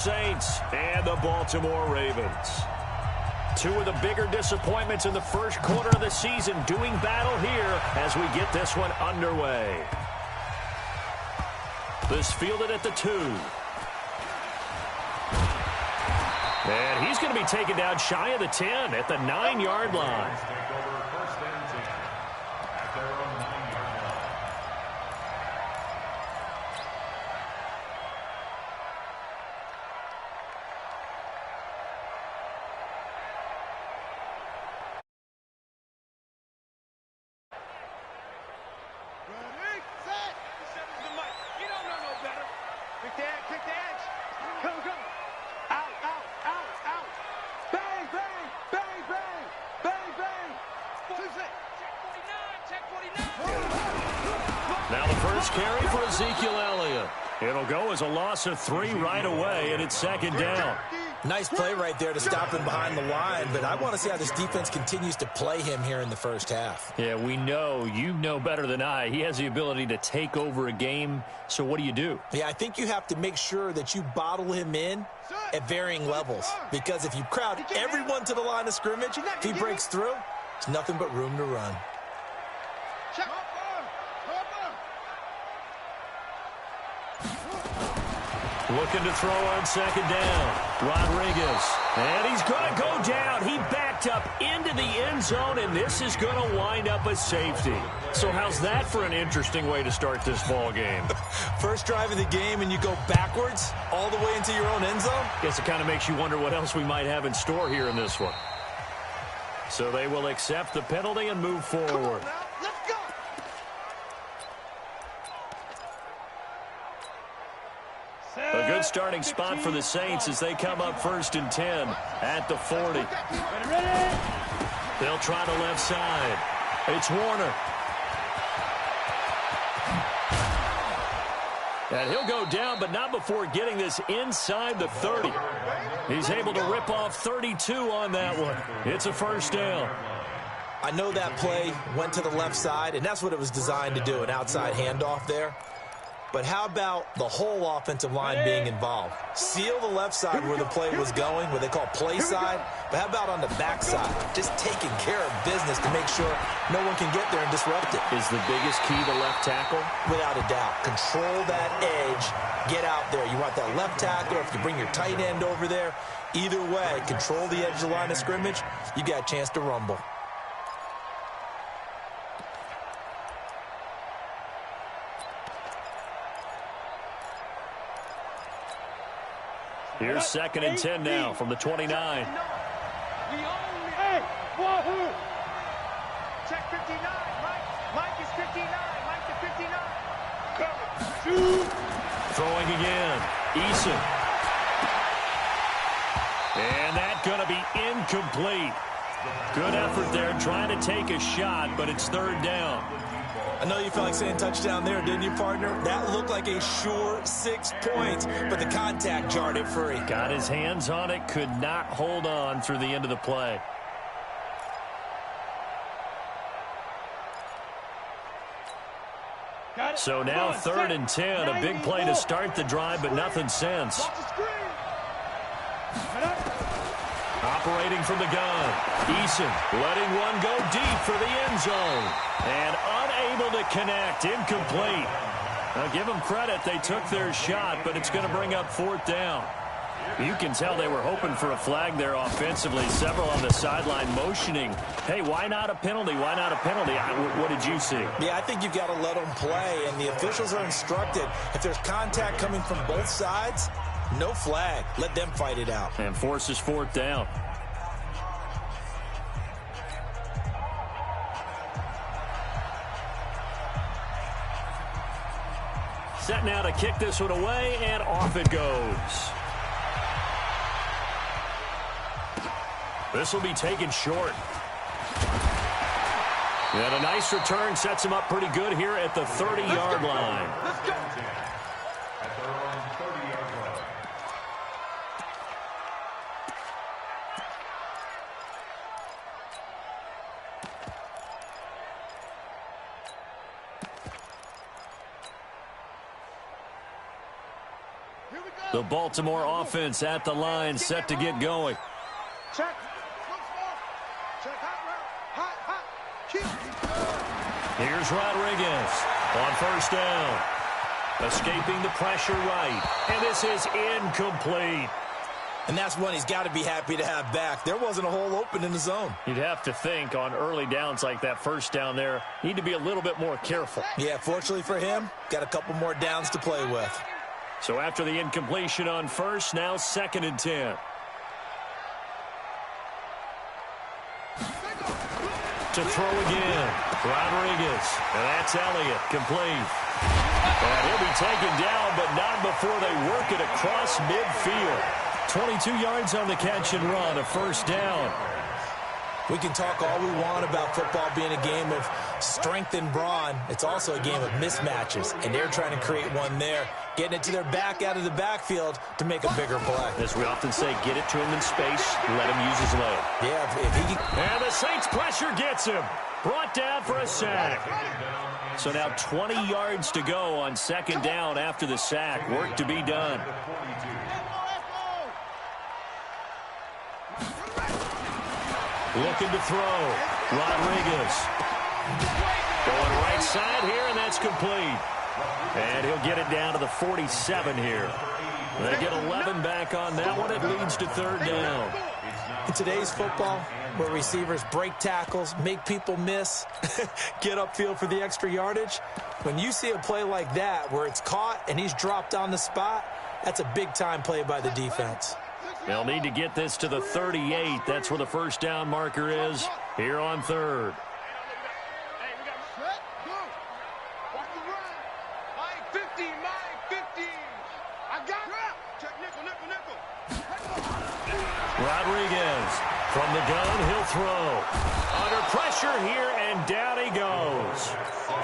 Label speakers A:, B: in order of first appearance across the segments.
A: Saints and the Baltimore Ravens. Two of the bigger disappointments in the first quarter of the season doing battle here as we get this one underway. This fielded at the 2. And he's going to be taken down shy of the 10 at the 9-yard line. Now the first carry for Ezekiel Elliott. It'll go as a loss of 3 right away, and it's second down.
B: Nice play right there to stop him behind the line, but I want to see how this defense continues to play him here in the first half.
A: Yeah, we know. You know better than I. He has the ability to take over a game, so what do?
B: Yeah, I think you have to make sure that you bottle him in at varying levels, because if you crowd everyone to the line of scrimmage, if he breaks through, it's nothing but room to run.
A: Looking to throw on second down. Rodriguez. And he's going to go down. He backed up into the end zone, and this is going to wind up a safety. So how's that for an interesting way to start this ball game?
B: First drive of the game, and you go backwards all the way into your own end zone?
A: Guess it kind of makes you wonder what else we might have in store here in this one. So they will accept the penalty and move forward. A good starting spot for the Saints as they come up 1st and 10 at the 40. They'll try the left side. It's Warner. And he'll go down, but not before getting this inside the 30. He's able to rip off 32 on that one. It's a first down.
B: I know that play went to the left side, and that's what it was designed to do, an outside handoff there. But how about the whole offensive line being involved? Seal the left side where the play was going, what they call play side. But how about on the back side? Just taking care of business to make sure no one can get there and disrupt it.
A: Is the biggest key the left tackle?
B: Without a doubt. Control that edge. Get out there. You want that left tackle, or if you bring your tight end over there. Either way, control the edge of the line of scrimmage. You got a chance to rumble.
A: Here's 2nd and 10 now from the 29.
C: Hey, wahoo! Check 59. Mike is 59. Mike to 59. Shoot!
A: Throwing again. Eason. And that's going to be incomplete. Good effort there trying to take a shot, but it's 3rd down.
B: I know you felt like saying touchdown there, didn't you, partner? That looked like a sure 6 points, but the contact jarred it free.
A: Got his hands on it, could not hold on through the end of the play. So now 3rd and 10, a big play to start the drive, but nothing since. Operating from the gun. Eason letting one go deep for the end zone. And unable to connect. Incomplete. Now give them credit. They took their shot, but it's going to bring up 4th down. You can tell they were hoping for a flag there offensively. Several on the sideline motioning. Hey, why not a penalty? Why not a penalty? What did you see?
B: Yeah, I think you've got to let them play, and the officials are instructed. If there's contact coming from both sides, no flag. Let them fight it out.
A: And forces 4th down. Set now to kick this one away, and off it goes. This will be taken short. And a nice return sets him up pretty good here at the 30-yard line.
C: Let's go. Here we go.
A: The Baltimore offense at the line, set to get going.
C: Check. Check. Hot.
A: Here's Rodriguez on first down. Escaping the pressure right. And this is incomplete.
B: And that's one he's got to be happy to have back. There wasn't a hole open in the zone.
A: You'd have to think on early downs like that first down there, need to be a little bit more careful.
B: Yeah, fortunately for him, got a couple more downs to play with.
A: So after the incompletion on first, now 2nd and 10. To throw again, Rodriguez, and that's Elliott, complete. And he'll be taken down, but not before they work it across midfield. 22 yards on the catch and run, a first down.
B: We can talk all we want about football being a game of strength and brawn. It's also a game of mismatches, and they're trying to create one there, getting it to their back out of the backfield to make a bigger play.
A: As we often say, get it to him in space, let him use his leg.
B: Yeah, if he...
A: And the Saints pressure gets him. Brought down for a sack. So now 20 yards to go on 2nd down after the sack. Work to be done. Looking to throw. Rodriguez. Going right side here, and that's complete. And he'll get it down to the 47 here. They get 11 back on that one. It leads to 3rd down.
B: In today's football, where receivers break tackles, make people miss, get upfield for the extra yardage, when you see a play like that where it's caught and he's dropped on the spot, that's a big-time play by the defense.
A: They'll need to get this to the 38. That's where the first down marker is here on 3rd. Rodriguez from the gun, he'll throw. Under pressure here, and down he goes.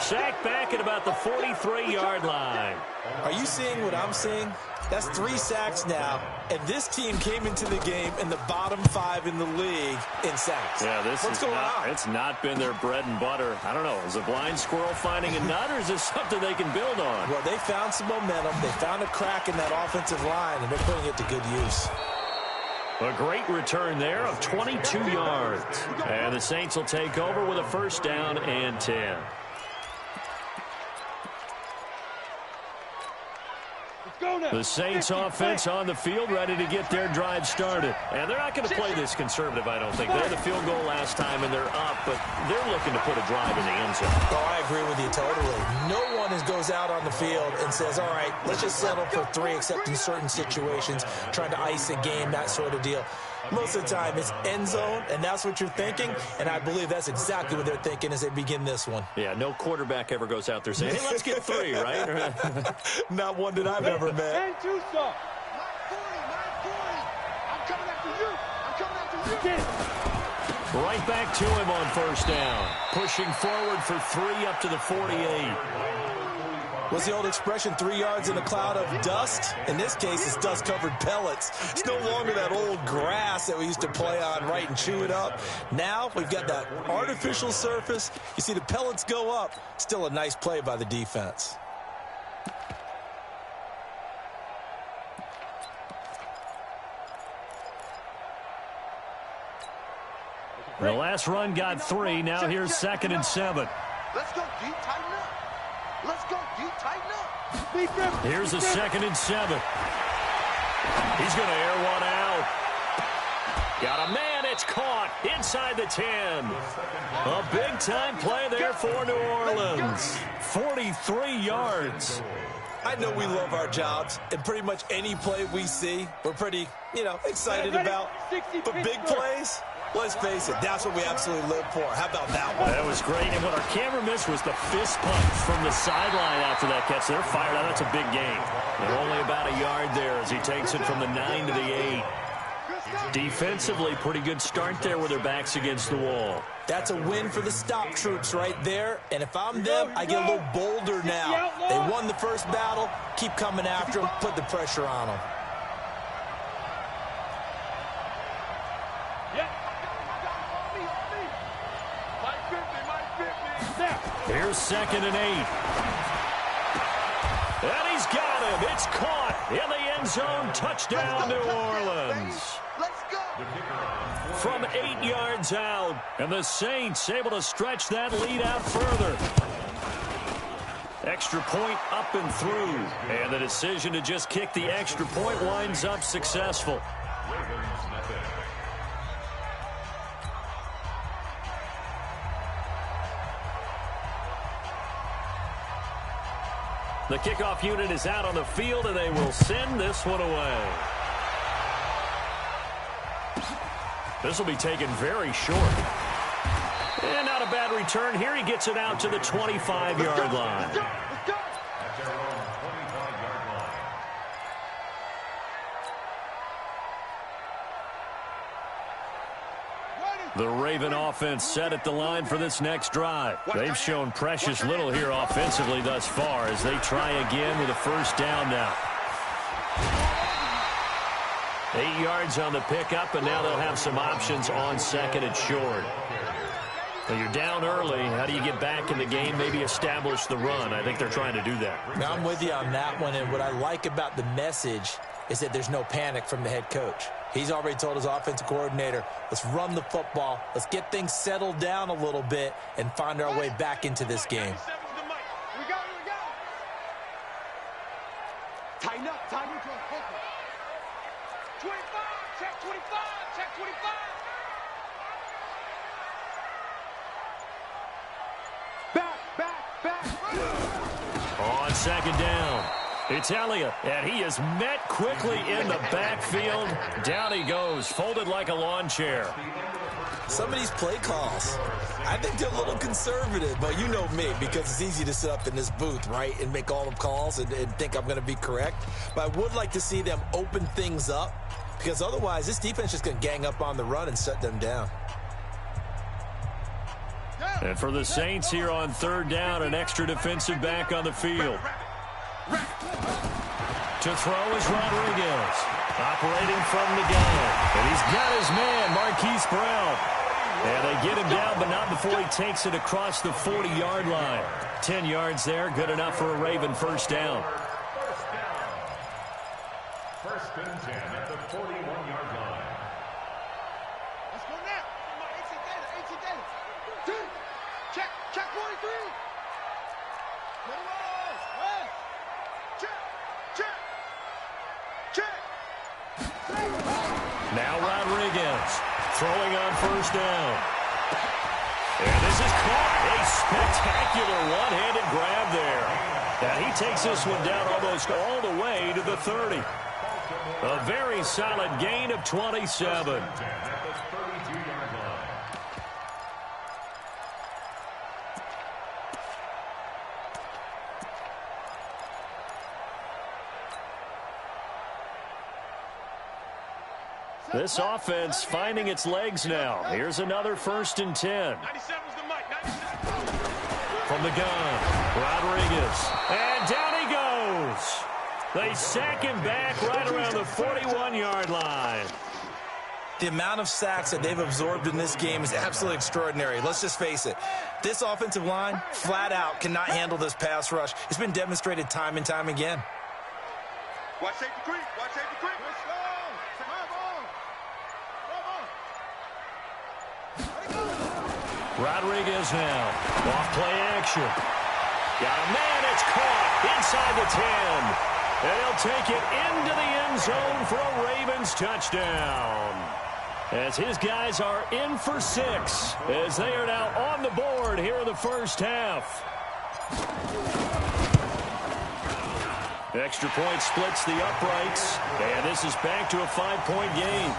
A: Sacked back at about the 43-yard line.
B: Are you seeing what I'm seeing? That's 3 sacks now, and this team came into the game in the bottom 5 in the league in sacks.
A: Yeah,
B: What's going on?
A: It's not been their bread and butter. I don't know. Is a blind squirrel finding a nut, or is this something they can build on?
B: Well, they found some momentum. They found a crack in that offensive line, and they're putting it to good use.
A: A great return there of 22 yards. And the Saints will take over with a first down and 10. The Saints offense on the field, ready to get their drive started. And they're not going to play this conservative, I don't think. They had the field goal last time, and they're up, but they're looking to put a drive in the end zone.
B: Oh, I agree with you totally. No one goes out on the field and says, all right, let's just settle for 3, except in certain situations, trying to ice a game, that sort of deal. Most of the time, it's end zone, and that's what you're thinking, and I believe that's exactly what they're thinking as they begin this one.
A: Yeah, no quarterback ever goes out there saying, hey, let's get 3, right?
B: Not one that I've ever met.
C: And 2 stop. 940. I'm coming after you. Get it.
A: Right back to him on first down. Pushing forward for 3 up to the 48.
B: What's the old expression, 3 yards in a cloud of dust? In this case, it's dust-covered pellets. It's no longer that old grass that we used to play on, right, and chew it up. Now we've got that artificial surface. You see the pellets go up. Still a nice play by the defense.
A: The last run got 3. Now here's 2nd and 7.
C: Let's go deep, tighten up. Let's go deep, tighten up.
A: Here's a 2nd and 7. He's going to air one out. Got a man. It's caught inside the 10. A big-time play there for New Orleans. 43 yards.
B: I know we love our jobs, and pretty much any play we see, we're pretty, excited about. But big plays, let's face it, that's what we absolutely live for. How about that one?
A: That was great, and what our camera missed was the fist pump from the sideline after that catch. They're fired out. That's a big gain. They're only about a yard there as he takes it from the 9 to the 8. Defensively, pretty good start there with their backs against the wall.
B: That's a win for the stop troops right there. And if I'm them, I get a little bolder now. They won the first battle. Keep coming after them. Put the pressure on them.
A: Here's 2nd and 8. And he's got him. It's caught in the end zone. Touchdown, New Orleans.
C: Let's go.
A: From 8 yards out, and the Saints able to stretch that lead out further. Extra point up and through, and the decision to just kick the extra point winds up successful. The kickoff unit is out on the field, and they will send this one away. This will be taken very short. And not a bad return here. He gets it out to the 25-yard line. The Raven offense set at the line for this next drive. They've shown precious little here offensively thus far as they try again with a first down now. 8 yards on the pickup, and now they'll have some options on second and short. Well, you're down early. How do you get back in the game, maybe establish the run? I think they're trying to do that.
B: Now, I'm with you on that one, and what I like about the message is that there's no panic from the head coach. He's already told his offensive coordinator, let's run the football, let's get things settled down a little bit and find our way back into this game.
C: We got it. Tighten up, tighten up. 25, check 25, check 25. Back.
A: On second down, it's Elliott, and he is met quickly in the backfield. Down he goes, folded like a lawn chair.
B: Some of these play calls, I think they're a little conservative, but you know me, because it's easy to sit up in this booth, right, and make all the calls and think I'm going to be correct. But I would like to see them open things up, because otherwise this defense is just going to gang up on the run and shut them down.
A: And for the Saints here on third down, an extra defensive back on the field. To throw is Rodriguez, operating from the gun. And he's got his man, Marquise Brown. And they get him down, but not before he takes it across the 40-yard line. 10 yards there, good enough for a Raven first down.
D: First and 10 at the 41-yard line.
C: Let's go now. Come on, 18 data. Check 43. Good rolls. Hey. Check.
A: Now Rodriguez throwing on first down. And this is caught. A spectacular one-handed grab there. And he takes this one down almost all the way to the 30. A very solid gain of 27. This offense finding its legs now. Here's another first and 10.
C: 97's the mic. 97.
A: From the gun, Rodriguez. And down he goes. They sack him back right around the 41-yard line.
B: The amount of sacks that they've absorbed in this game is absolutely extraordinary. Let's just face it. This offensive line, flat out, cannot handle this pass rush. It's been demonstrated time and time again.
C: Watch safety creep.
A: Rodriguez now. Off play action. Got a man. It's caught inside the 10. And he'll take it into the end zone for a Ravens touchdown. As his guys are in for 6. As they are now on the board here in the first half. Extra point splits the uprights. And this is back to a 5-point game.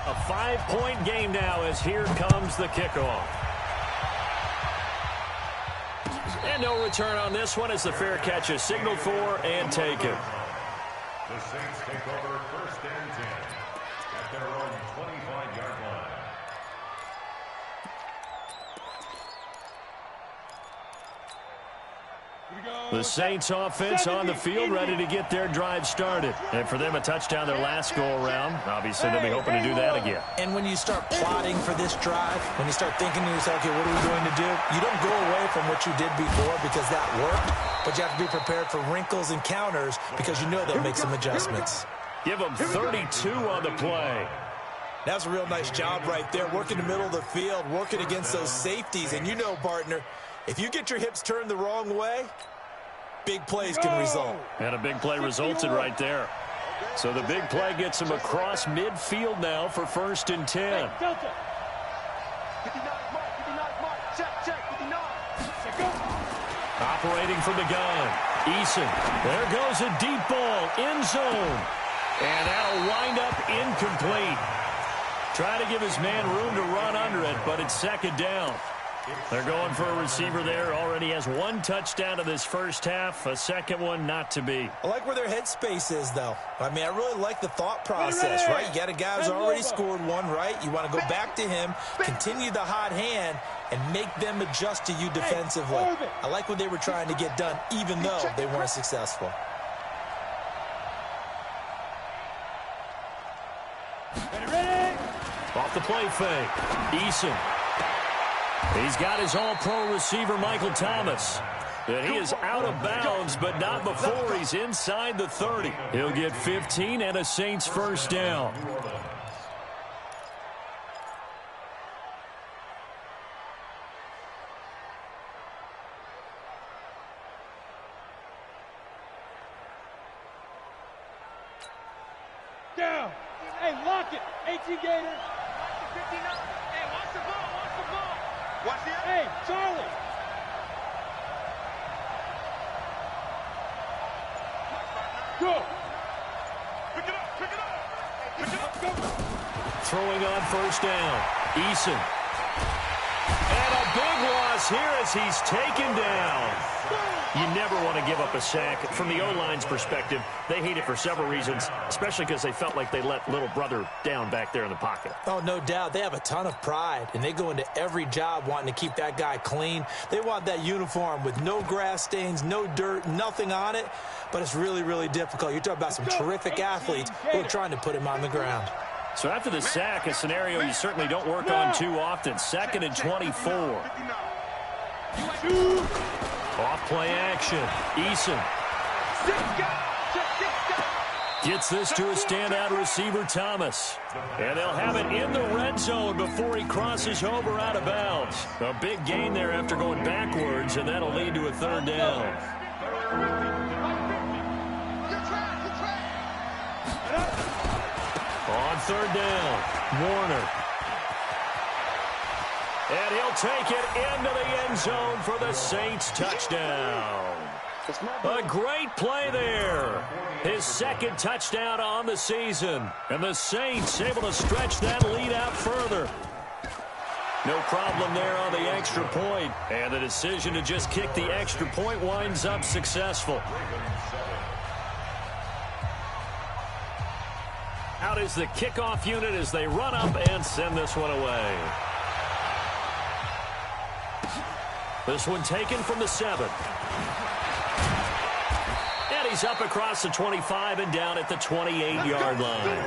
A: A 5-point game now as here comes the kickoff. And no return on this one as the fair catch is signaled for and taken.
D: The Saints take over first and 10 at their own 25-yard line.
A: The Saints offense on the field, ready to get their drive started. And for them, a touchdown their last go-around. Obviously, they'll be hoping to do that again.
B: And when you start plotting for this drive, when you start thinking to yourself, okay, what are we going to do? You don't go away from what you did before because that worked, but you have to be prepared for wrinkles and counters because you know they'll make some adjustments.
A: Give them 32 on the play.
B: That's a real nice job right there, working the middle of the field, working against those safeties. And you know, partner, if you get your hips turned the wrong way, big plays can result.
A: And a big play resulted right there. So the big play gets him across midfield now for 1st and 10. Operating from the gun. Eason. There goes a deep ball. End zone. And that'll wind up incomplete. Try to give his man room to run under it, but it's 2nd down. They're going for a receiver there. Already has 1 touchdown in this first half. A second one not to be.
B: I like where their headspace is, though. I mean, I really like the thought process, right? You got a guy who's already scored one, right? You want to go back to him, continue the hot hand, and make them adjust to you defensively. I like what they were trying to get done, even though they weren't successful.
A: Off the play fake. Eason. He's got his all-pro receiver, Michael Thomas. And he is out of bounds, but not before he's inside the 30. He'll get 15 and a Saints first down.
C: Down. Hey, lock it. 18 Gator. Watch the 59. Hey, watch the ball. Watch the ball. Watch the. Hey, Charlie. Go. Pick it up. Pick it up. Pick it up. Go.
A: Throwing on 1st down. Eason. And a big loss here as he's taken down. You never want to give up a sack. From the O-line's perspective, they hate it for several reasons, especially because they felt like they let little brother down back there in the pocket.
B: Oh, no doubt. They have a ton of pride, and they go into every job wanting to keep that guy clean. They want that uniform with no grass stains, no dirt, nothing on it, but it's really, really difficult. You're talking about some terrific athletes who are trying to put him on the ground.
A: So after the sack, a scenario you certainly don't work on too often. 2nd and 24. Off play action. Eason gets this to a standout receiver, Thomas. And they'll have it in the red zone before he crosses over out of bounds. A big gain there after going backwards, and that'll lead to a 3rd down. On 3rd down, Warner. And he'll take it into the end zone for the Saints touchdown. A great play there. His 2nd touchdown on the season. And the Saints able to stretch that lead out further. No problem there on the extra point. And the decision to just kick the extra point winds up successful. Out is the kickoff unit as they run up and send this one away. This one taken from the 7. And he's up across the 25 and down at the 28-yard line.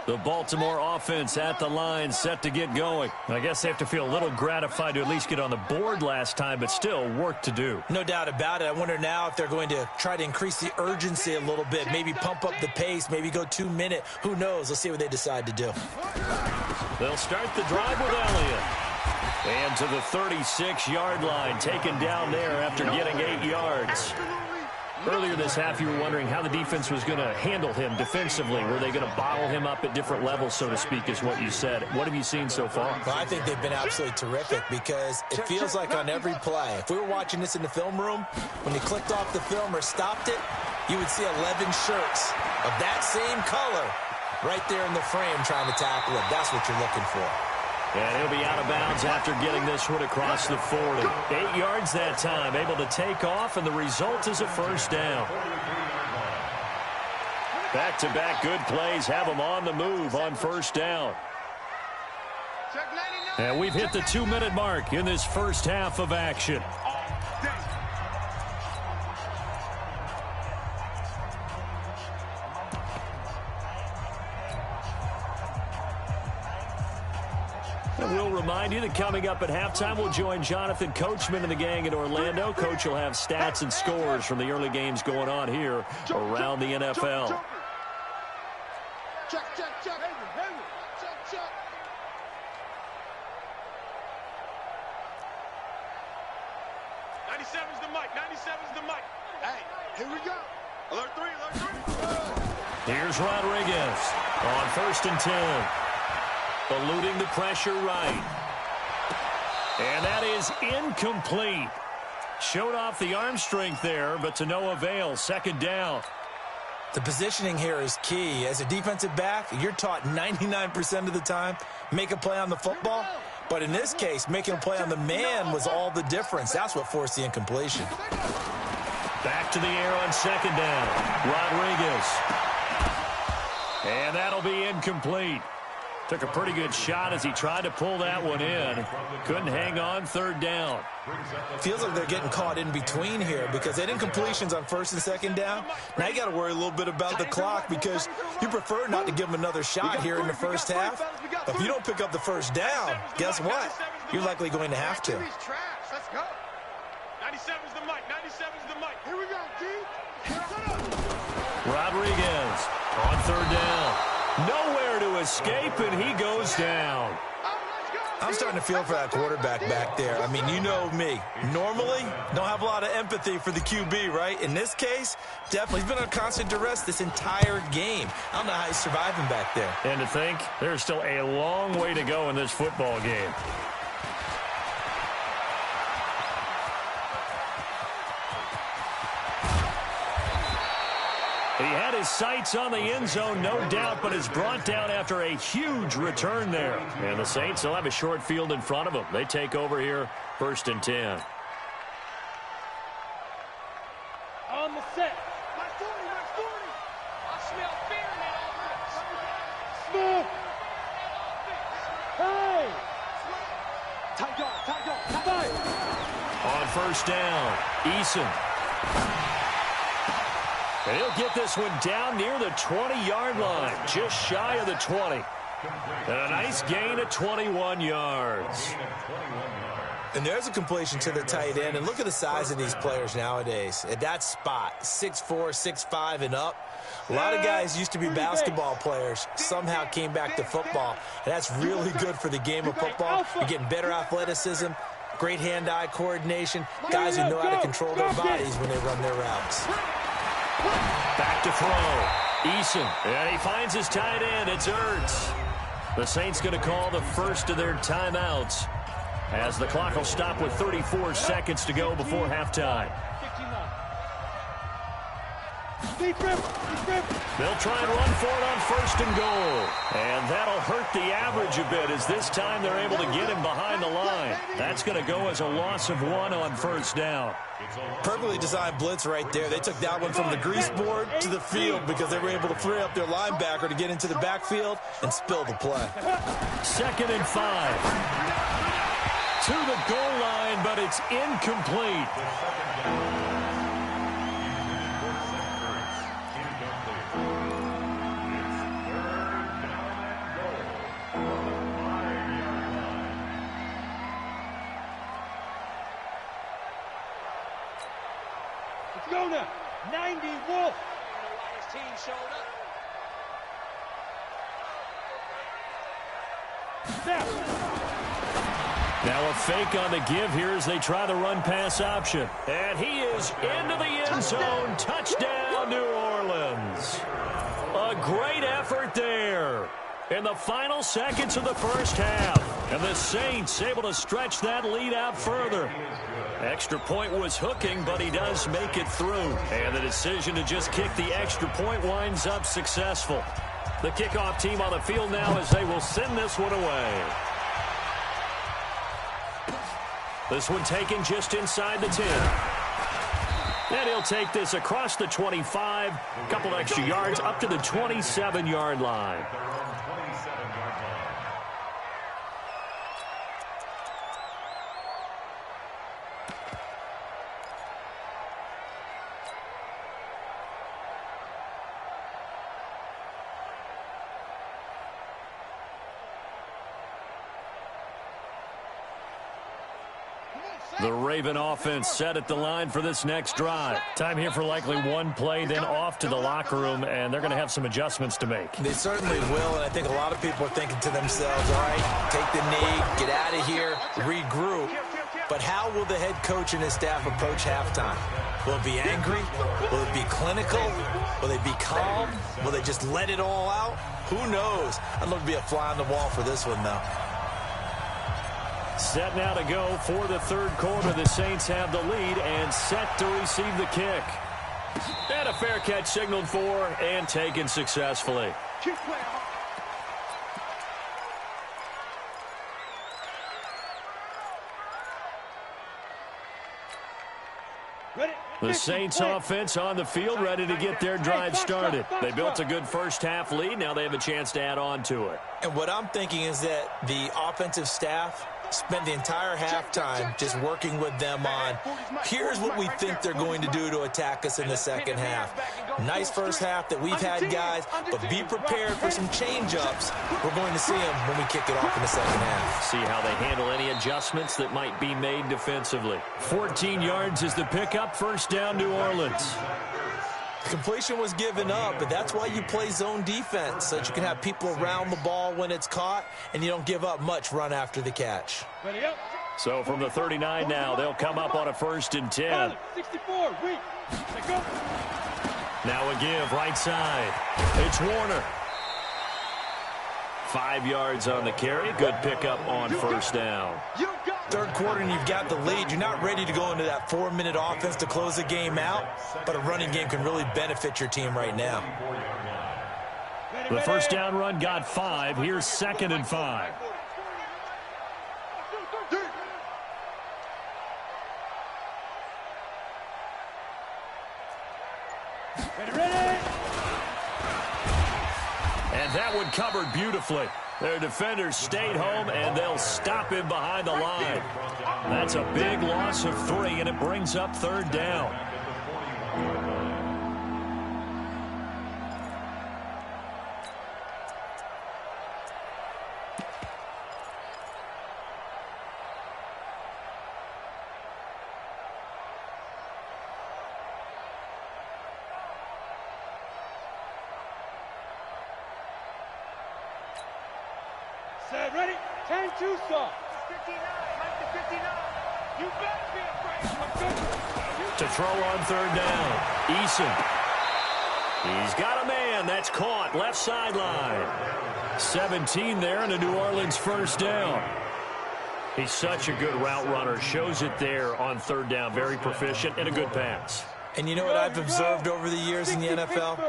A: The Baltimore offense at the line, set to get going. I guess they have to feel a little gratified to at least get on the board last time, but still work to do.
B: No doubt about it. I wonder now if they're going to try to increase the urgency a little bit, maybe pump up the pace, maybe go 2-minute. Who knows? Let's see what they decide to do.
A: They'll start the drive with Elliott. And to the 36-yard line, taken down there after getting 8 yards. Earlier this half, you were wondering how the defense was going to handle him defensively. Were they going to bottle him up at different levels, so to speak, is what you said. What have you seen so far?
B: Well, I think they've been absolutely terrific because it feels like on every play, if we were watching this in the film room, when you clicked off the film or stopped it, you would see 11 shirts of that same color right there in the frame trying to tackle it. That's what you're looking for.
A: And he'll be out of bounds after getting this one across the 40. 8 yards that time, able to take off, and the result is a first down. Back-to-back good plays have them on the move on first down. And we've hit the 2-minute mark in this first half of action. And we'll remind you that coming up at halftime, we'll join Jonathan Coachman and the gang in Orlando. Coach will have stats and scores from the early games going on here around the NFL.
C: Check, check, check. Check, check. '97's the mic. 97's the mic. Hey, here we go. Alert 3, alert 3.
A: Here's Rodriguez on 1st and 10. Eluding the pressure right. And that is incomplete. Showed off the arm strength there, but to no avail. 2nd down.
B: The positioning here is key. As a defensive back, you're taught 99% of the time, make a play on the football. But in this case, making a play on the man was all the difference. That's what forced the incompletion.
A: Back to the air on 2nd down. Rodriguez. And that'll be incomplete. Took a pretty good shot as he tried to pull that one in. Couldn't hang on. 3rd down.
B: Feels like they're getting caught in between here because they had incompletions on 1st and 2nd down. Now you got to worry a little bit about the clock because you prefer not to give them another shot here in the first half. But if you don't pick up the first down, guess what? You're likely going to have to.
C: Let's go. 97's the mic. 97's the mic. Here we go, D.
A: Rodriguez on 3rd down. Nowhere to escape, and he goes down.
B: I'm starting to feel for that quarterback back there. I mean, you know me. Normally, don't have a lot of empathy for the QB, right? In this case, definitely. He's been on constant duress this entire game. I don't know how he's surviving back there.
A: And to think, there's still a long way to go in this football game. He had his sights on the end zone, no doubt, but is brought down after a huge return there. And the Saints will have a short field in front of them. They take over here, 1st and 10.
C: On the set. My 40, my 40. I smell fear now. Smith. Hey. Tight yard, tight yard, tight yard.
A: On 1st down, Eason. And he'll get this one down near the 20-yard line, just shy of the 20. And a nice gain of 21 yards.
B: And there's a completion to the tight end. And look at the size of these players nowadays. At that spot, 6'4", 6'5", and up. A lot of guys used to be basketball players, somehow came back to football. And that's really good for the game of football. You're getting better athleticism, great hand-eye coordination, guys who know how to control their bodies when they run their routes.
A: Back to throw. Eason. And he finds his tight end. It's Ertz. The Saints going to call the first of their timeouts as the clock will stop with 34 seconds to go before halftime. They'll try and run for it on 1st and goal. And that'll hurt the average a bit as this time they're able to get him behind the line. That's going to go as a loss of 1 on 1st down.
B: Perfectly designed blitz right there. They took that one from the grease board to the field because they were able to free up their linebacker to get into the backfield and spill the play.
A: 2nd and 5. To the goal line, but it's incomplete.
C: Go now. 90 Wolf. His team showed up.
A: Now a fake on the give here as they try the run-pass option. And he is into the end zone. Touchdown, New Orleans. A great effort there in the final seconds of the first half. And the Saints able to stretch that lead out further. Extra point was hooking, but he does make it through. And the decision to just kick the extra point winds up successful. The kickoff team on the field now as they will send this one away. This one taken just inside the 10. And he'll take this across the 25, a couple extra yards up to the 27-yard line. The Raven offense set at the line for this next drive. Time here for likely one play, then off to the locker room, and they're going to have some adjustments to make.
B: They certainly will, and I think a lot of people are thinking to themselves, all right, take the knee, get out of here, regroup. But how will the head coach and his staff approach halftime? Will it be angry? Will it be clinical? Will they be calm? Will they just let it all out? Who knows? I'd love to be a fly on the wall for this one, though.
A: Set now to go for the third quarter. The Saints have the lead and set to receive the kick. And a fair catch signaled for and taken successfully. The Saints offense on the field, ready to get their drive started. They built a good first half lead. Now they have a chance to add on to it.
B: And what I'm thinking is that the offensive staff spent the entire halftime just working with them on, here's what we think they're going to do to attack us in the second half. Nice first half that we've had, guys, but be prepared for some change-ups. We're going to see them when we kick it off in the second half.
A: See how they handle any adjustments that might be made defensively. 14 yards is the pickup. First down, New Orleans.
B: Completion was given up, but that's why you play zone defense, so that you can have people around the ball when it's caught, and you don't give up much run after the catch.
A: So from the 39 now, they'll come up on a 1st and 10.
C: 64, weak.
A: Now a give, right side. It's Warner. 5 yards on the carry. Good pickup on first down.
B: Third quarter and you've got the lead. You're not ready to go into that 4-minute offense to close the game out, but a running game can really benefit your team right now.
A: The first down run got 5. Here's 2nd and 5. And that one covered beautifully. Their defenders stayed home, and they'll stop him behind the line. That's a big loss of 3, and it brings up 3rd down.
C: Ready? 10-2 stop. 59, Mike to 59. You better be afraid.
A: To throw on 3rd down. Eason. He's got a man. That's caught. Left sideline. 17 there and a New Orleans 1st down. He's such a good route runner. Shows it there on 3rd down. Very proficient and a good pass.
B: And you know what I've observed over the years in the NFL?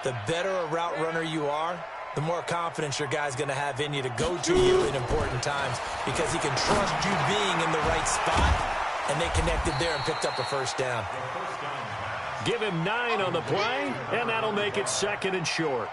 B: The better a route runner you are, the more confidence your guy's going to have in you to go to you in important times because he can trust you being in the right spot, and they connected there and picked up a 1st down.
A: Give him 9 on the play, and that'll make it 2nd and short.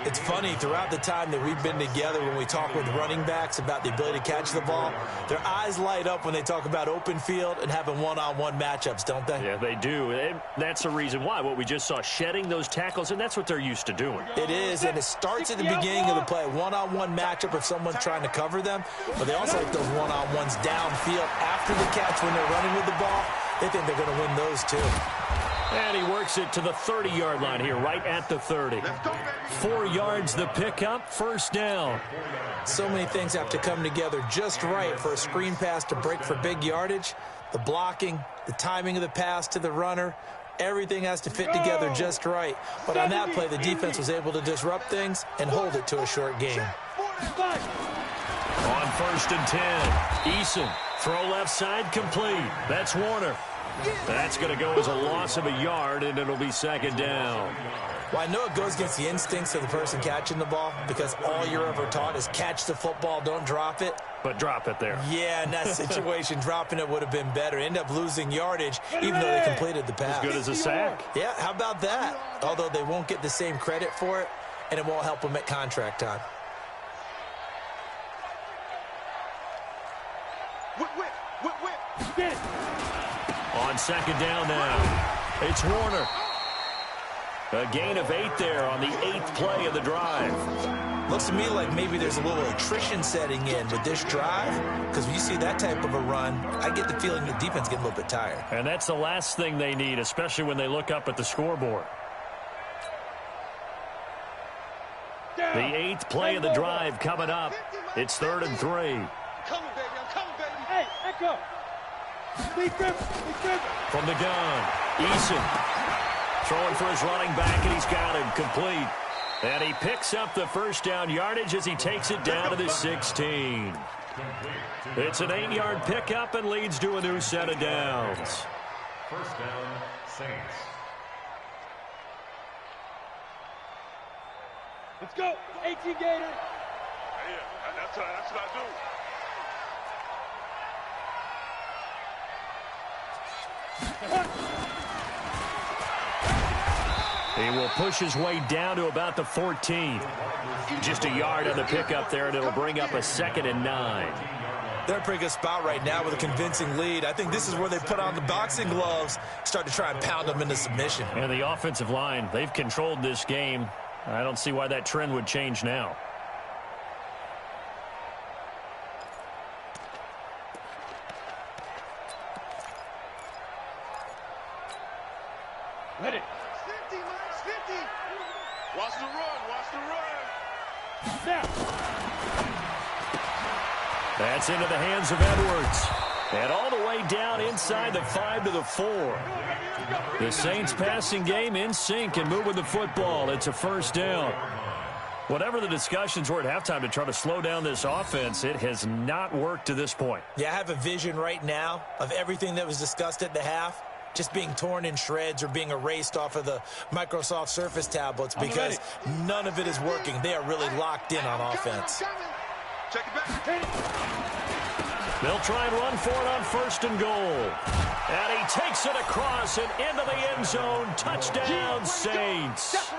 B: It's funny, throughout the time that we've been together, when we talk with running backs about the ability to catch the ball, their eyes light up when they talk about open field and having one-on-one matchups, don't they?
A: Yeah, they do. And that's the reason why. What we just saw, shedding those tackles, and that's what they're used to doing.
B: It is, and it starts at the beginning of the play. One-on-one matchup if someone's trying to cover them, but they also like those one-on-ones downfield after the catch when they're running with the ball. They think they're going to win those too.
A: And he works it to the 30-yard line here, right at the 30. 4 yards the pickup, 1st down.
B: So many things have to come together just right for a screen pass to break for big yardage. The blocking, the timing of the pass to the runner, everything has to fit together just right. But on that play, the defense was able to disrupt things and hold it to a short game.
A: On 1st and 10, Eason, throw left side complete. That's Warner. That's going to go as a loss of a yard, and it'll be second down.
B: Well, I know it goes against the instincts of the person catching the ball because all you're ever taught is catch the football, don't drop it.
A: But drop it there.
B: Yeah, in that situation, dropping it would have been better. End up losing yardage, even though they completed the pass.
A: As good as a sack.
B: Yeah, how about that? Although they won't get the same credit for it, and it won't help them at contract time.
A: On second down now, it's Warner. A gain of 8 there on the 8th play of the drive.
B: Looks to me like maybe there's a little attrition setting in with this drive, because when you see that type of a run, I get the feeling the defense getting a little bit tired.
A: And that's the last thing they need, especially when they look up at the scoreboard. The 8th play of the drive coming up. It's 3rd and 3.
C: I'm coming, baby. Hey, Echo.
A: From the gun, Eason throwing for his running back, and he's got him complete. And he picks up the first down yardage as he takes it down to the 16. It's an 8-yard pickup and leads to a new set of downs.
D: First down, Saints.
C: Let's go. 18 Gator.
E: Yeah, that's what I do.
A: He will push his way down to about the 14. Just a yard on the pickup there, and it'll bring up a 2nd and 9.
B: They're in a pretty good spot right now with a convincing lead. I think this is where they put on the boxing gloves, start to try and pound them into submission.
A: And the offensive line, they've controlled this game. I don't see why that trend would change now.
C: Ready.
E: 50, man, 50. Watch the run.
C: Now.
A: That's into the hands of Edwards. And all the way down inside the 5 to the 4. The Saints passing game in sync and moving the football. It's a first down. Whatever the discussions were at halftime to try to slow down this offense, it has not worked to this point.
B: Yeah, I have a vision right now of everything that was discussed at the half just being torn in shreds or being erased off of the Microsoft Surface tablets because none of it is working. They are really locked in on offense.
E: Check it back.
A: They'll try and run for it on 1st and goal. And he takes it across and into the end zone. Touchdown, Saints.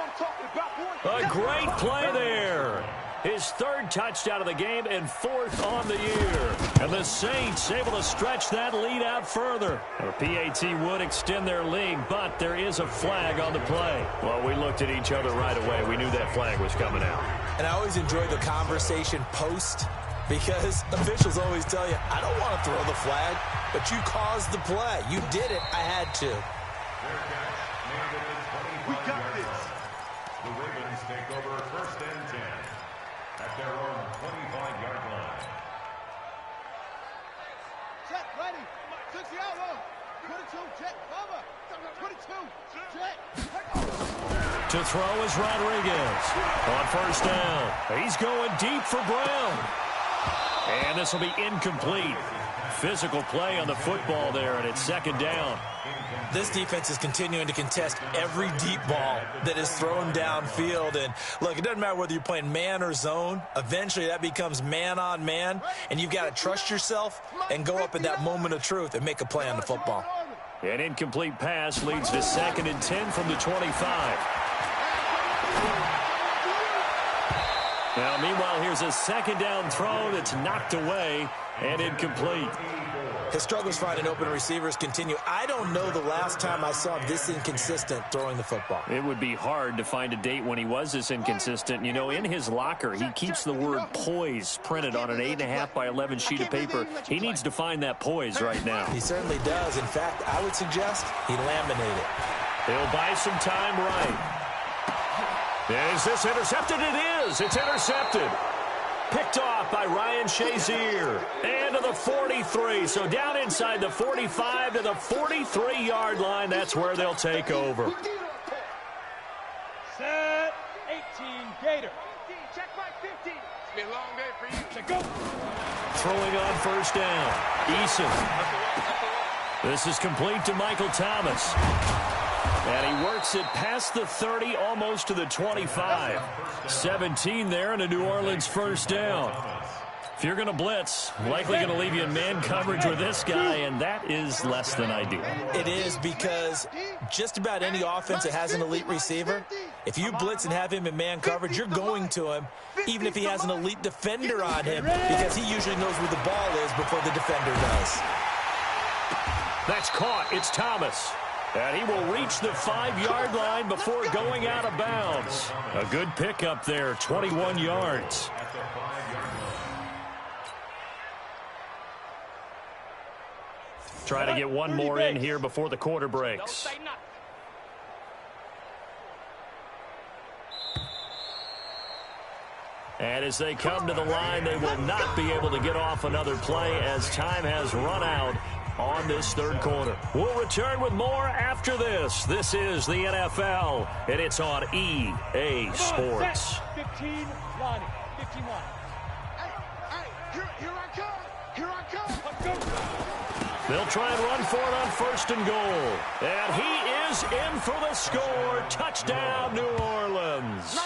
A: A great play there. His 3rd touchdown of the game and 4th on the year. And the Saints able to stretch that lead out further. The PAT would extend their lead, but there is a flag on the play. Well, we looked at each other right away. We knew that flag was coming out.
B: And I always enjoy the conversation post because officials always tell you, I don't want to throw the flag, but you caused the play. You did it. I had to.
D: We got this. The Ravens take over 1st and 10 at their own 25-yard line.
C: Check, ready. 60 out. 22, check, cover. 22, check.
A: To throw is Rodriguez. On 1st down. He's going deep for Brown. And this will be incomplete. Physical play on the football there, and it's 2nd down.
B: This defense is continuing to contest every deep ball that is thrown downfield. And, look, it doesn't matter whether you're playing man or zone. Eventually, that becomes man on man, and you've got to trust yourself and go up at that moment of truth and make a play on the football.
A: An incomplete pass leads to 2nd and 10 from the 25. Now, meanwhile, here's a 2nd down throw that's knocked away and incomplete.
B: His struggles finding open receivers continue. I don't know the last time I saw him this inconsistent throwing the football.
A: It would be hard to find a date when he was this inconsistent. You know, in his locker, he keeps the word poise printed on an 8.5 by 11 sheet of paper. He needs to find that poise right now.
B: He certainly does. In fact, I would suggest he laminated.
A: He'll buy some time right. Is this intercepted? It is. It's intercepted. Picked off by Ryan Shazier. And to the 43. So down inside the 45 to the 43-yard line. That's where they'll take over.
C: Set, 18, Gator.
E: Check by 50. It's been a long day for you.
C: Check, go.
A: Throwing on 1st down. Eason. This is complete to Michael Thomas. And he works it past the 30, almost to the 25. 17 there and a New Orleans first down. If you're going to blitz, likely going to leave you in man coverage with this guy, and that is less than ideal.
B: It is, because just about any offense that has an elite receiver, if you blitz and have him in man coverage, you're going to him, even if he has an elite defender on him, because he usually knows where the ball is before the defender does.
A: That's caught. It's Thomas. And he will reach the 5-yard line before going out of bounds. A good pickup there, 21 yards. Try to get one more in here before the quarter breaks. And as they come to the line, they will not be able to get off another play as time has run out on this third quarter. We'll return with more after this. This is the NFL, and it's on EA Sports.
C: 15 line. 15 line.
E: Here I come. Here I come.
C: Let's go.
A: They'll try and run for it on first and goal. And he is in for the score. Touchdown, New Orleans.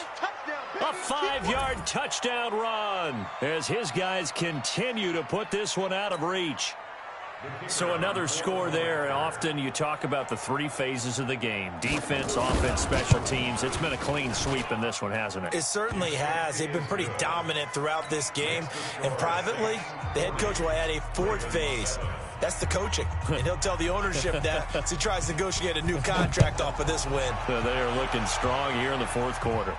A: A 5-yard touchdown run as his guys continue to put this one out of reach. So another score there. Often you talk about the 3 phases of the game: defense, offense, special teams. It's been a clean sweep in this one, hasn't it?
B: It certainly has. They've been pretty dominant throughout this game. And privately, the head coach will add a 4th phase. That's the coaching. And he'll tell the ownership that as he tries to negotiate a new contract off of this win.
A: They are looking strong here in the 4th quarter.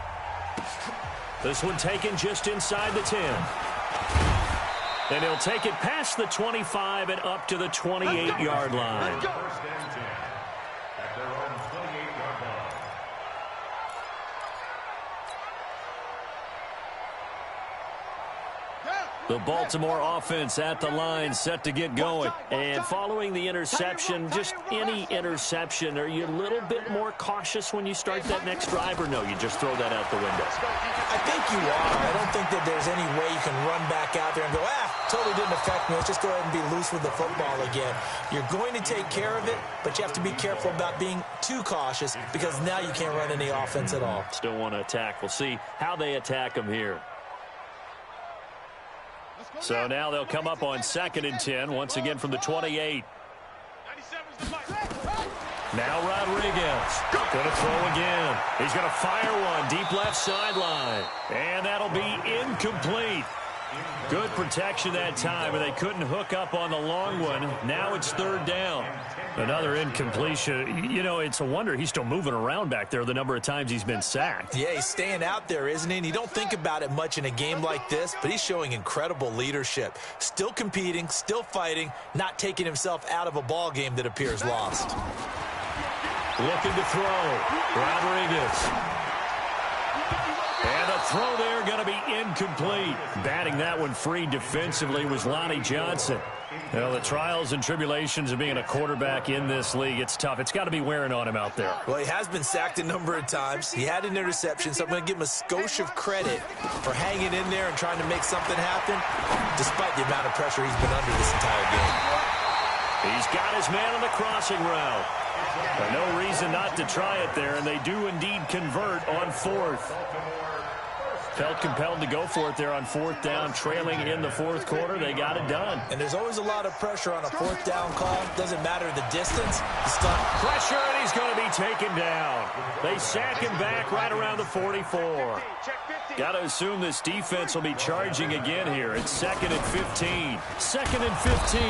A: This one taken just inside the 10. And he'll take it past the 25 and up to the 28-yard line.
D: First and 10 at their own 28-yard line.
A: The Baltimore offense at the line, set to get going. And following the interception, just any interception, are you a little bit more cautious when you start that next drive, or no, you just throw that out the window?
B: I think you are. I don't think that there's any way you can run back out there and go, totally didn't affect me. Let's just go ahead and be loose with the football again. You're going to take care of it, but you have to be careful about being too cautious, because now you can't run any offense at all.
A: Still want to attack. We'll see how they attack them here. So now they'll come up on 2nd and 10, once again from the 28. Now Rodriguez going to throw again. He's going to fire one deep left sideline. And that'll be incomplete. Good protection that time, and they couldn't hook up on the long one. Now it's 3rd down. Another incompletion. You know, it's a wonder he's still moving around back there the number of times he's been sacked.
B: Yeah, he's staying out there, isn't he? And you don't think about it much in a game like this, but he's showing incredible leadership. Still competing, still fighting, not taking himself out of a ball game that appears lost.
A: Looking to throw. Rodriguez. And the throw there going to be incomplete. Batting that one free defensively was Lonnie Johnson. Well, the trials and tribulations of being a quarterback in this league, it's tough. It's got to be wearing on him out there.
B: Well, he has been sacked a number of times. He had an interception, so I'm going to give him a skosh of credit for hanging in there and trying to make something happen, despite the amount of pressure he's been under this entire game.
A: He's got his man on the crossing route. No reason not to try it there, and they do indeed convert on 4th. Felt compelled to go for it there on 4th down, trailing in the 4th quarter. They got it done.
B: And there's always a lot of pressure on a 4th down call. Doesn't matter the distance.
A: Pressure, and he's going to be taken down. They sack him back right around the 44. Got to assume this defense will be charging again here. It's 2nd and 15. 2nd and 15.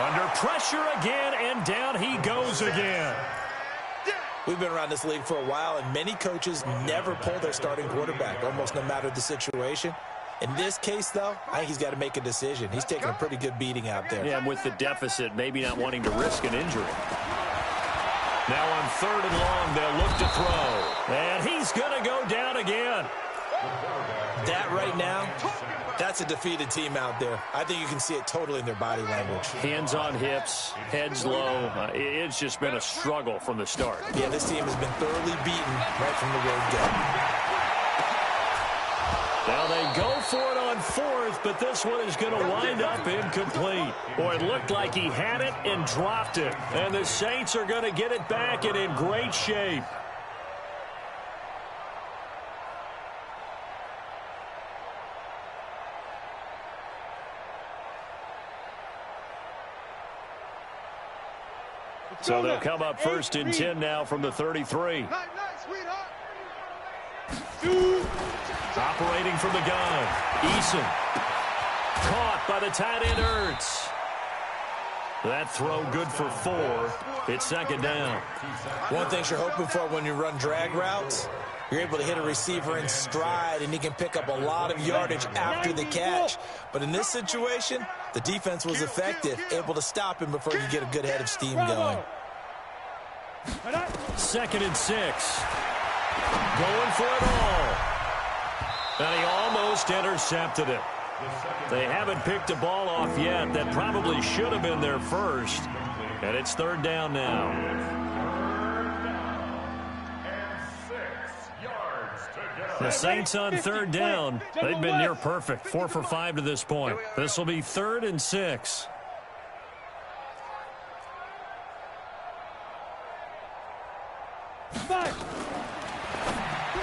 A: Under pressure again, and down he goes again.
B: We've been around this league for a while, and many coaches never pull their starting quarterback, almost no matter the situation. In this case, though, I think he's got to make a decision. He's taking a pretty good beating out there.
A: Yeah, and with the deficit, maybe not wanting to risk an injury. Now on 3rd and long, they'll look to throw. And he's going to go down again.
B: That right now, that's a defeated team out there. I think you can see it totally in their body language.
A: Hands on hips, heads low. It's just been a struggle from the start.
B: Yeah, this team has been thoroughly beaten right from the word go.
A: Now they go for it on fourth, but this one is going to wind up incomplete. Boy, it looked like he had it and dropped it. And the Saints are going to get it back and in great shape. So they'll come up first and 10 now from the 33. Operating from the gun, Eason. Caught by the tight end, Ertz. That throw good for 4. It's second down.
B: One thing you're hoping for when you run drag routes, you're able to hit a receiver in stride, and he can pick up a lot of yardage after the catch. But in this situation, the defense was effective, able to stop him before you get a good head of steam going.
A: Second and 6. Going for it all. And he almost intercepted it. They haven't picked a ball off yet. That probably should have been their first. And it's third down now. The Saints on third down. They've been near perfect. 4 for 5 to this point. This will be 3rd and 6.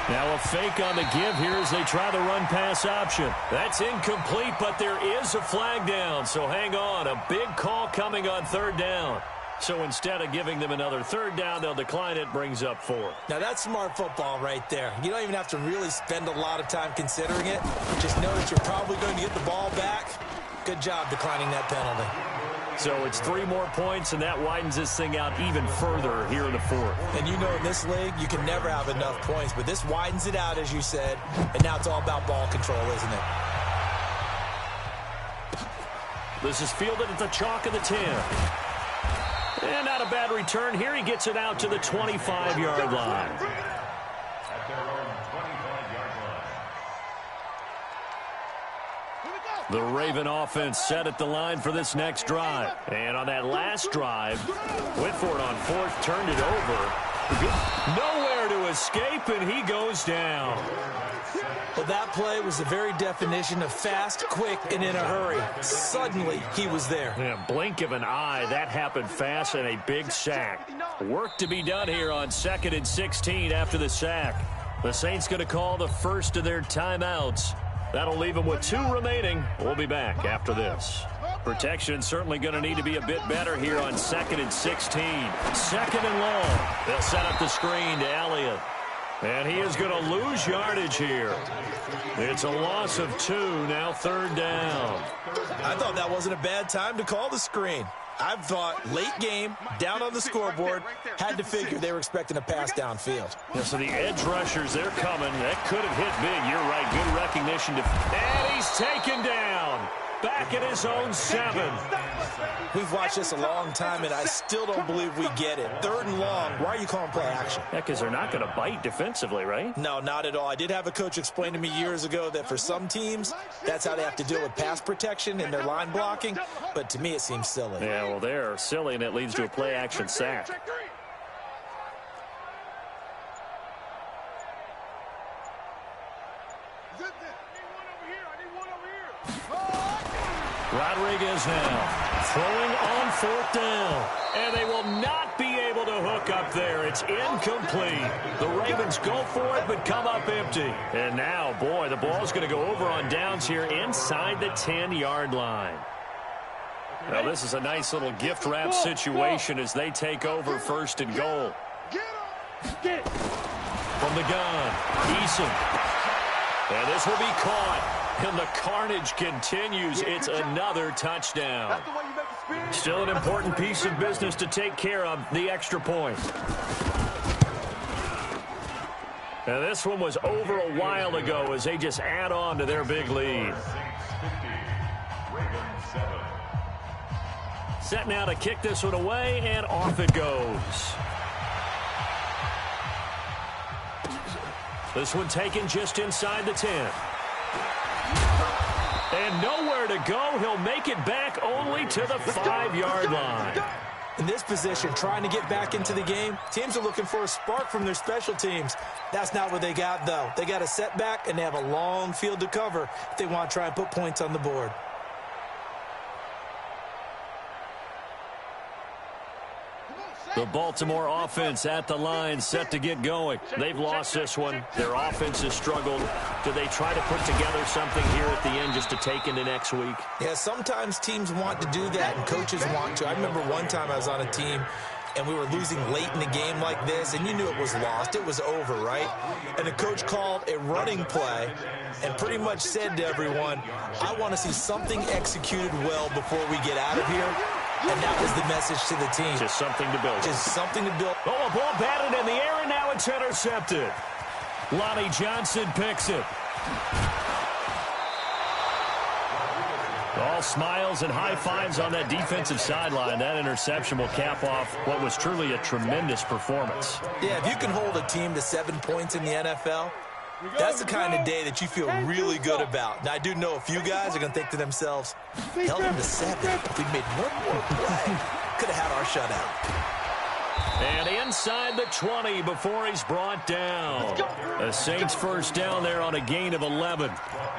A: Now a fake on the give here as they try the run-pass option. That's incomplete, but there is a flag down, so hang on. A big call coming on third down. So instead of giving them another third down, they'll decline it, brings up 4.
B: Now that's smart football right there. You don't even have to really spend a lot of time considering it. Just know that you're probably going to get the ball back. Good job declining that penalty.
A: So it's 3 more points, and that widens this thing out even further here in the 4th.
B: And you know in this league, you can never have enough points, but this widens it out, as you said, and now it's all about ball control, isn't it?
A: This is fielded at the chalk of the 10. And not a bad return here. He gets it out to the 25-yard line.
D: At their own 25-yard line.
A: The Raven offense set at the line for this next drive. And on that last drive, went for it on 4th, turned it over. Nowhere to escape, and he goes down.
B: Well, that play was the very definition of fast, quick, and in a hurry. Suddenly, he was there.
A: Yeah, blink of an eye, that happened fast, and a big sack. Work to be done here on 2nd and 16 after the sack. The Saints going to call the first of their timeouts. That'll leave them with 2 remaining. We'll be back after this. Protection certainly going to need to be a bit better here on 2nd and 16. 2nd and long. They'll set up the screen to Elliott. And he is going to lose yardage here. It's a loss of 2, now 3rd down.
B: I thought that wasn't a bad time to call the screen. I thought late game, down on the scoreboard, had to figure they were expecting a pass downfield.
A: Yeah, so the edge rushers, they're coming. That could have hit big. You're right. Good recognition. And he's taken down. Back at his own 7.
B: We've watched this a long time, and I still don't believe we get it. 3rd and long. Why are you calling play action?
A: Yeah, because they're not going to bite defensively, right?
B: No, not at all. I did have a coach explain to me years ago that for some teams, that's how they have to deal with pass protection and their line blocking. But to me, it seems silly.
A: Yeah, well, they're silly, and it leads to a play action sack. Rodriguez now throwing on 4th down. And they will not be able to hook up there. It's incomplete. The Ravens go for it but come up empty. And now, boy, the ball's going to go over on downs here inside the 10-yard line. Now, this is a nice little gift wrap situation as they take over 1st and goal. From the gun, Eason. And this will be caught. And the carnage continues. It's another touchdown. Still an important piece of business to take care of, the extra point. Now this one was over a while ago as they just add on to their big lead. Set now to kick this one away, and off it goes. This one taken just inside the 10. And nowhere to go. He'll make it back only to the 5-yard line.
B: In this position, trying to get back into the game, teams are looking for a spark from their special teams. That's not what they got, though. They got a setback, and they have a long field to cover if they want to try and put points on the board.
A: The Baltimore offense at the line, set to get going. They've lost this one. Their offense has struggled. Do they try to put together something here at the end just to take into next week?
B: Yeah, sometimes teams want to do that, and coaches want to. I remember one time I was on a team, and we were losing late in the game like this, and you knew it was lost. It was over, right? And the coach called a running play and pretty much said to everyone, I want to see something executed well before we get out of here. And that was the message to the team.
A: Just something to build.
B: Just something to build.
A: Oh, a ball batted in the air, and now it's intercepted. Lonnie Johnson picks it. All smiles and high fives on that defensive sideline. That interception will cap off what was truly a tremendous performance.
B: Yeah, if you can hold a team to 7 points in the NFL, that's the kind of day that you feel really good about. Now, I do know a few guys are going to think to themselves, held them to 7. If we made one more play, could have had our shutout.
A: And inside the 20 before he's brought down. The Saints first down there on a gain of 11.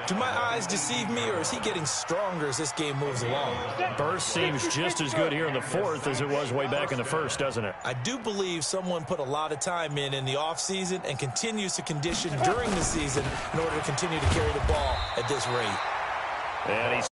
B: Do my eyes deceive me, or is he getting stronger as this game moves along?
A: Burst seems just as good here in the fourth as it was way back in the first, doesn't it?
B: I do believe someone put a lot of time in the offseason and continues to condition during the season in order to continue to carry the ball at this rate.
A: And he's